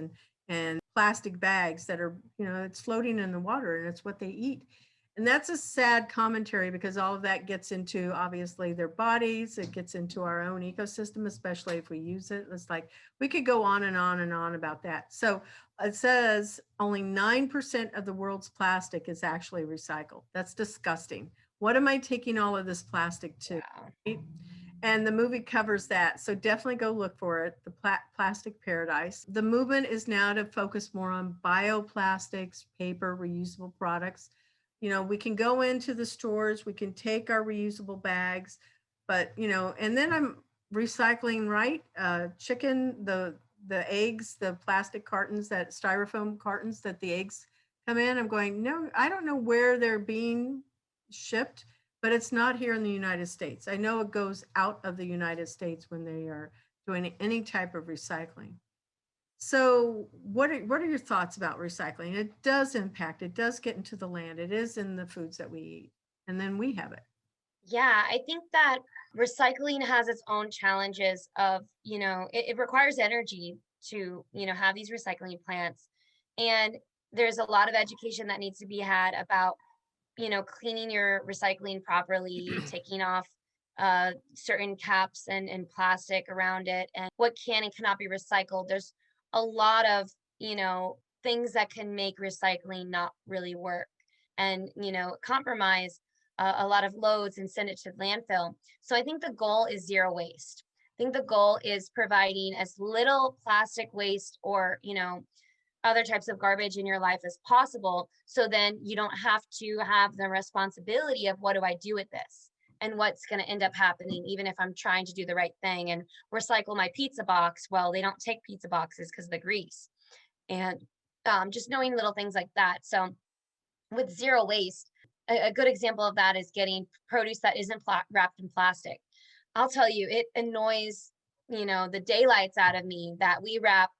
[SPEAKER 1] and plastic bags that are, it's floating in the water, and it's what they eat. And that's a sad commentary, because all of that gets into obviously their bodies. It gets into our own ecosystem, especially if we use it. It's like we could go on and on and on about that. So it says only 9% of the world's plastic is actually recycled. That's disgusting. What am I taking all of this plastic to?
[SPEAKER 2] Wow.
[SPEAKER 1] Right? And the movie covers that. So definitely go look for it, the Plastic Paradise. The movement is now to focus more on bioplastics, paper, reusable products. We can go into the stores, we can take our reusable bags, but, and then I'm recycling, right? Chicken, the eggs, the plastic cartons, that styrofoam cartons that the eggs come in. I'm going, no, I don't know where they're being shipped, but it's not here in the United States. I know it goes out of the United States when they are doing any type of recycling. So what are your thoughts about recycling? It does impact, it does get into the land, it is in the foods that we eat, and then we have it.
[SPEAKER 2] Yeah, I think that recycling has its own challenges of, it requires energy to, have these recycling plants. And there's a lot of education that needs to be had about, cleaning your recycling properly, taking off certain caps and plastic around it, and what can and cannot be recycled. There's a lot of, things that can make recycling not really work, and, compromise a lot of loads and send it to landfill. So I think the goal is zero waste. I think the goal is providing as little plastic waste or, other types of garbage in your life as possible. So then you don't have to have the responsibility of what do I do with this and what's going to end up happening, even if I'm trying to do the right thing and recycle my pizza box. Well, they don't take pizza boxes because of the grease, and just knowing little things like that. So with zero waste, a good example of that is getting produce that isn't wrapped in plastic. I'll tell you, it annoys, the daylights out of me that we wrap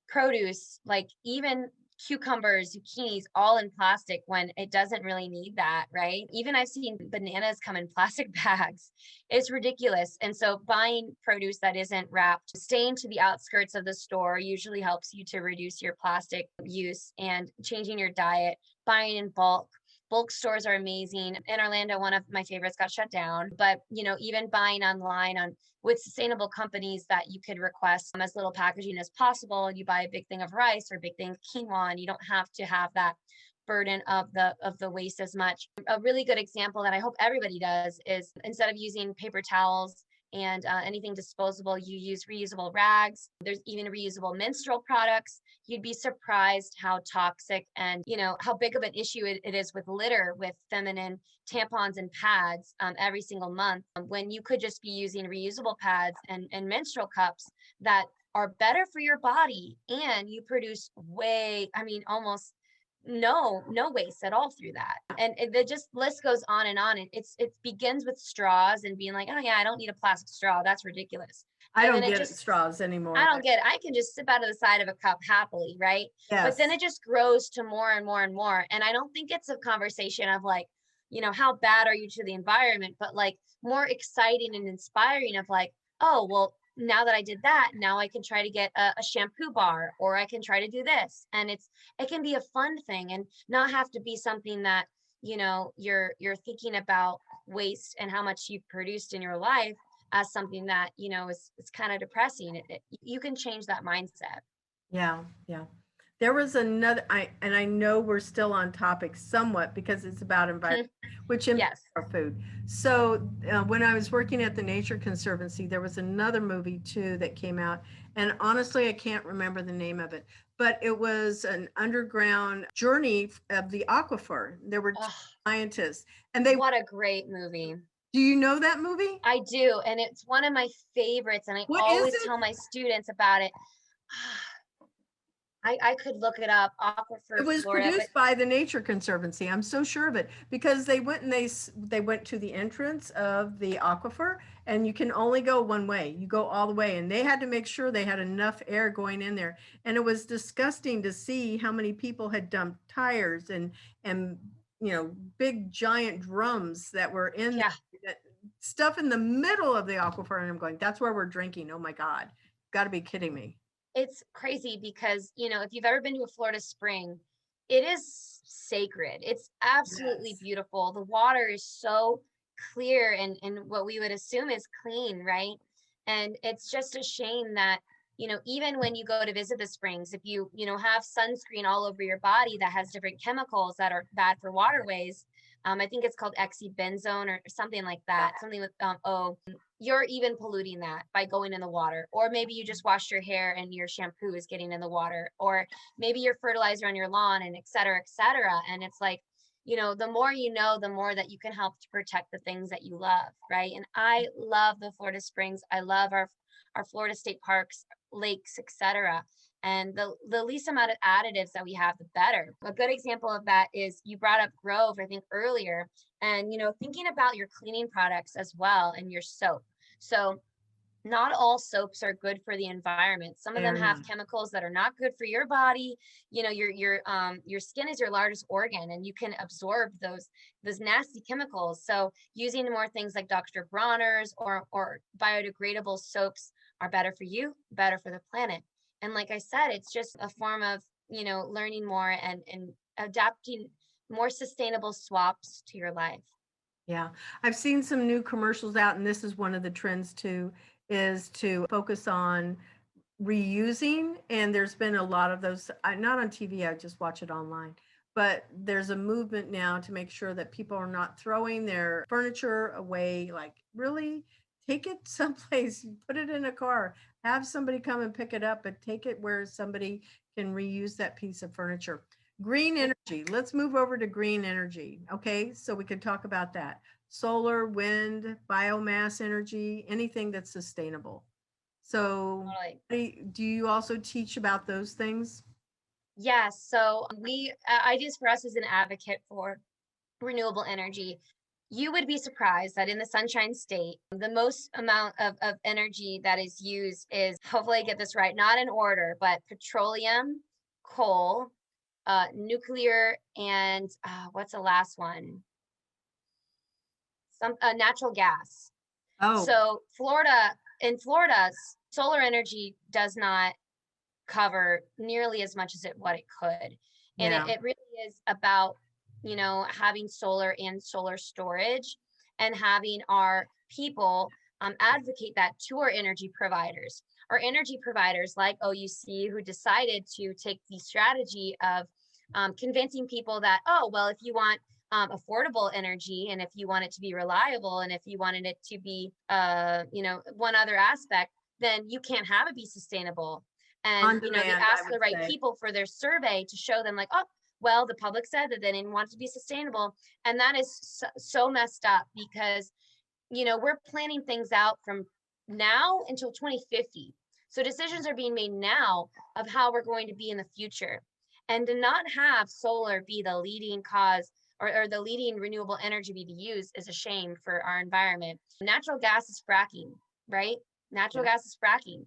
[SPEAKER 2] produce, like even cucumbers, zucchinis, all in plastic when it doesn't really need that, right? Even I've seen bananas come in plastic bags. It's ridiculous. And so buying produce that isn't wrapped, staying to the outskirts of the store usually helps you to reduce your plastic use, and changing your diet, buying in bulk. Bulk stores are amazing. In Orlando, one of my favorites got shut down, but even buying online on with sustainable companies that you could request as little packaging as possible. You buy a big thing of rice or a big thing of quinoa, and you don't have to have that burden of the waste as much. A really good example that I hope everybody does is, instead of using paper towels and anything disposable, you use reusable rags. There's even reusable menstrual products. You'd be surprised how toxic and how big of an issue it is with litter, with feminine tampons and pads every single month, when you could just be using reusable pads and menstrual cups that are better for your body, and you produce almost no waste at all through that. And the just list goes on and on. It begins with straws and being like, oh yeah, I don't need a plastic straw, that's ridiculous.
[SPEAKER 1] I don't get straws anymore.
[SPEAKER 2] I don't get it. I can just sip out of the side of a cup happily, right?
[SPEAKER 1] Yes.
[SPEAKER 2] But then it just grows to more and more and more. And I don't think it's a conversation of like, how bad are you to the environment, but like more exciting and inspiring of like, oh, well, now that I did that, now I can try to get a shampoo bar, or I can try to do this. And it can be a fun thing and not have to be something that, you're thinking about waste and how much you've produced in your life. as something that, you know, is kind of depressing. You can change that mindset.
[SPEAKER 1] Yeah, yeah. There was another, and I know we're still on topic somewhat because it's about environment, which impacts
[SPEAKER 2] Yes.
[SPEAKER 1] our food. So when I was working at the Nature Conservancy, there was another movie too that came out, and honestly, I can't remember the name of it, but it was an underground journey of the aquifer. There were two
[SPEAKER 2] Oh,
[SPEAKER 1] scientists, and they.
[SPEAKER 2] what a great movie.
[SPEAKER 1] Do you know that movie?
[SPEAKER 2] I do, and it's one of my favorites, and I
[SPEAKER 1] What is
[SPEAKER 2] always
[SPEAKER 1] it?
[SPEAKER 2] tell my students about it. I could look it up,
[SPEAKER 1] It
[SPEAKER 2] Aquifer,
[SPEAKER 1] was
[SPEAKER 2] Florida, but
[SPEAKER 1] produced by the Nature Conservancy. I'm so sure of it because they went and they went to the entrance of the aquifer, and you can only go one way. You go all the way, and they had to make sure they had enough air going in there. And it was disgusting to see how many people had dumped tires and big giant drums that were in
[SPEAKER 2] yeah,
[SPEAKER 1] that stuff in the middle of the aquifer. And I'm going, that's where we're drinking. Oh my God, got to be kidding me.
[SPEAKER 2] it's crazy because, you know, if you've ever been to a Florida spring, it is sacred. It's absolutely
[SPEAKER 1] Yes.
[SPEAKER 2] beautiful. The water is so clear and what we would assume is clean, right? And it's just a shame that, you know, even when you go to visit the springs, if you know, have sunscreen all over your body that has different chemicals that are bad for waterways, I think it's called oxybenzone or something like that, something with you're even polluting that by going in the water. Or maybe you just washed your hair and your shampoo is getting in the water, or maybe your fertilizer on your lawn, and et cetera, et cetera. And it's like, you know, the more you know, the more that you can help to protect the things that you love, right? And I love the Florida Springs. I love our Florida state parks, lakes, et cetera. And the least amount of additives that we have, the better. A good example of that is you brought up Grove, I think earlier, and, you know, thinking about your cleaning products as well and your soap. So not all soaps are good for the environment. Some of them
[SPEAKER 1] They're
[SPEAKER 2] have
[SPEAKER 1] not.
[SPEAKER 2] chemicals that are not good for your body. You know, your skin is your largest organ, and you can absorb those nasty chemicals. So using more things like Dr. Bronner's or biodegradable soaps are better for you, better for the planet. And like I said, it's just a form of, you know, learning more and adapting more sustainable swaps to your life.
[SPEAKER 1] Yeah, I've seen some new commercials out, and this is one of the trends too, is to focus on reusing. And there's been a lot of those, not on TV, I just watch it online. But there's a movement now to make sure that people are not throwing their furniture away. Like, really, take it someplace, put it in a car, have somebody come and pick it up, but take it where somebody can reuse that piece of furniture. Green energy. Let's move over to green energy. Okay, so we can talk about that. Solar, wind, biomass energy, anything that's sustainable. So,
[SPEAKER 2] Totally.
[SPEAKER 1] do you also teach about those things?
[SPEAKER 2] Yes. So ideas for us as an advocate for renewable energy. You would be surprised that in the Sunshine State, the most amount of energy that is used is, hopefully I get this right, not in order, but petroleum, coal, nuclear, and what's the last one? Some natural gas.
[SPEAKER 1] Oh,
[SPEAKER 2] So in Florida, solar energy does not cover nearly as much as what it could. And
[SPEAKER 1] yeah.
[SPEAKER 2] it really is about, you know, having solar and solar storage, and having our people advocate that to our energy providers. Our energy providers like OUC, who decided to take the strategy of convincing people that, oh, well, if you want affordable energy, and if you want it to be reliable, and if you wanted it to be, you know, one other aspect, then you can't have it be sustainable. And,
[SPEAKER 1] On
[SPEAKER 2] you know, they
[SPEAKER 1] demand, I
[SPEAKER 2] asked the
[SPEAKER 1] would
[SPEAKER 2] right
[SPEAKER 1] say.
[SPEAKER 2] people for their survey to show them, like, oh, well, the public said that they didn't want it to be sustainable. And that is so messed up because, you know, we're planning things out from now until 2050. So decisions are being made now of how we're going to be in the future. And to not have solar be the leading cause, or the leading renewable energy be used, is a shame for our environment. Natural gas is fracking, right? Natural
[SPEAKER 1] Yeah.
[SPEAKER 2] gas is fracking.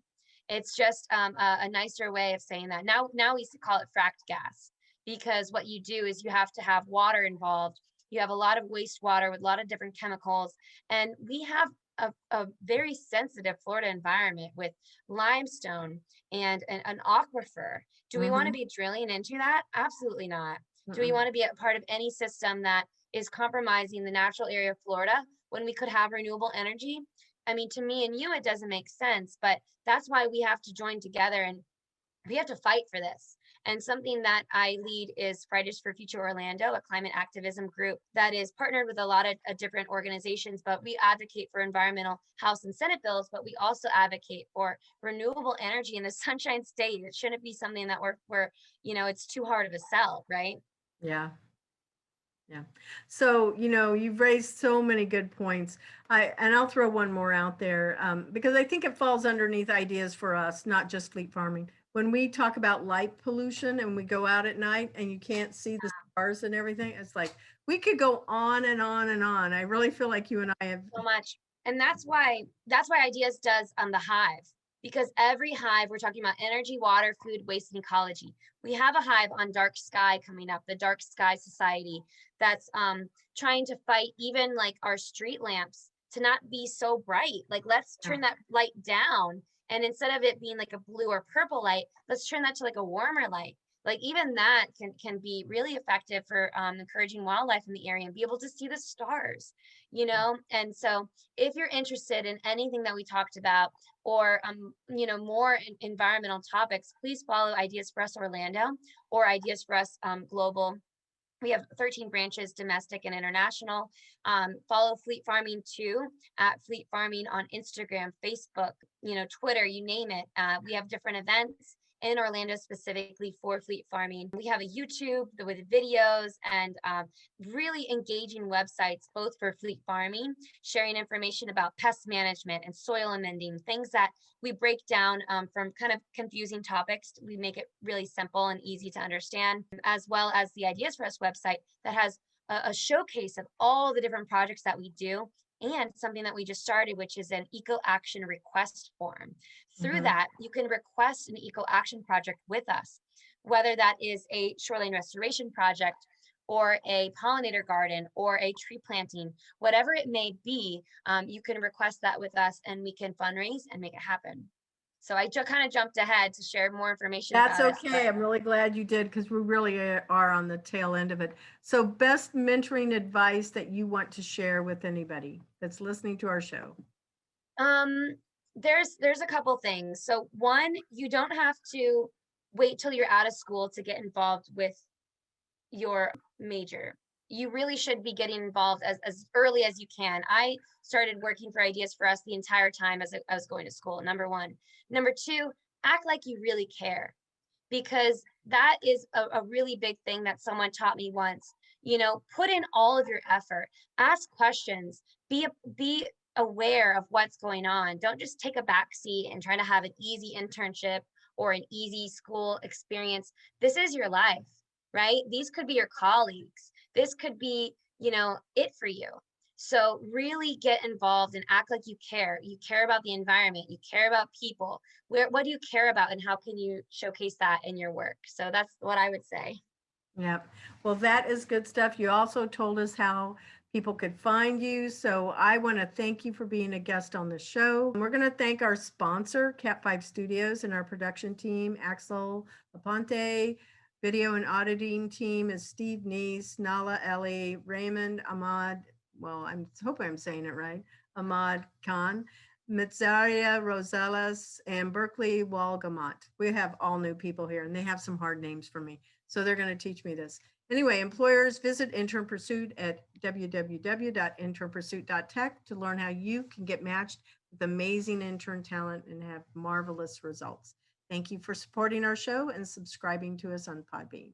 [SPEAKER 2] It's just a nicer way of saying that. Now we call it fracked gas, because what you do is you have to have water involved. You have a lot of wastewater with a lot of different chemicals, and we have a very sensitive Florida environment with limestone and an aquifer. Do we want to
[SPEAKER 1] Mm-hmm.
[SPEAKER 2] be drilling into that? Absolutely not. Do we
[SPEAKER 1] Mm-mm.
[SPEAKER 2] want to be a part of any system that is compromising the natural area of Florida when we could have renewable energy? I mean, to me and you, it doesn't make sense, but that's why we have to join together and we have to fight for this. And something that I lead is Fridays for Future Orlando, a climate activism group that is partnered with a lot of different organizations, but we advocate for environmental House and Senate bills, but we also advocate for renewable energy in the Sunshine State. It shouldn't be something that we're it's too hard of a sell, right?
[SPEAKER 1] Yeah. Yeah. So, you've raised so many good points. And I'll throw one more out there because I think it falls underneath ideas for us, not just fleet farming. When we talk about light pollution and we go out at night and you can't see the stars and everything, it's like we could go on and on and on. I really feel like you and I have
[SPEAKER 2] So much. And that's why Ideas does the Hive, because every hive, we're talking about energy, water, food, waste, and ecology. We have a hive on Dark Sky coming up, the Dark Sky Society, that's trying to fight even like our street lamps to not be so bright. Like, let's turn that light down. And instead of it being like a blue or purple light, let's turn that to like a warmer light. Like, even that can be really effective for encouraging wildlife in the area and be able to see the stars, And so if you're interested in anything that we talked about, or more environmental topics, please follow Ideas for Us Orlando or Ideas for Us Global. We have 13 branches, domestic and international. Follow Fleet Farming too, at Fleet Farming on Instagram, Facebook, Twitter, you name it. We have different events in Orlando specifically for fleet farming. We have a YouTube with videos and really engaging websites, both for fleet farming, sharing information about pest management and soil amending, things that we break down from kind of confusing topics. We make it really simple and easy to understand, as well as the Ideas for Us website that has a showcase of all the different projects that we do, and something that we just started, which is an eco action request form. Through that, you can request an eco action project with us, whether that is a shoreline restoration project or a pollinator garden or a tree planting, whatever it may be, you can request that with us and we can fundraise and make it happen. So I kind of jumped ahead to share more information.
[SPEAKER 1] That's
[SPEAKER 2] about
[SPEAKER 1] okay. I'm really glad you did, because we really are on the tail end of it. So best mentoring advice that you want to share with anybody that's listening to our show?
[SPEAKER 2] There's a couple things. So one, you don't have to wait till you're out of school to get involved with your major. You really should be getting involved as early as you can. I started working for Ideas for Us the entire time as I was going to school, number one. Number two, act like you really care, because that is a really big thing that someone taught me once. Put in all of your effort, ask questions, be aware of what's going on. Don't just take a back seat and try to have an easy internship or an easy school experience. This is your life, right? These could be your colleagues. This could be, it for you. So really get involved and act like you care. You care about the environment. You care about people. What do you care about, and how can you showcase that in your work? So that's what I would say.
[SPEAKER 1] Yeah. Well, that is good stuff. You also told us how people could find you. So I want to thank you for being a guest on the show. And we're going to thank our sponsor, Cat 5 Studios, and our production team, Axel Aponte. Video and auditing team is Steve Neese, Nala Ellie, Raymond Ahmad. Well, I'm hoping I'm saying it right. Ahmad Khan, Mitzaria Rosales, and Berkeley Walgamot. We have all new people here, and they have some hard names for me. So they're going to teach me this. Anyway, employers, visit Intern Pursuit at www.internpursuit.tech to learn how you can get matched with amazing intern talent and have marvelous results. Thank you for supporting our show and subscribing to us on Podbean.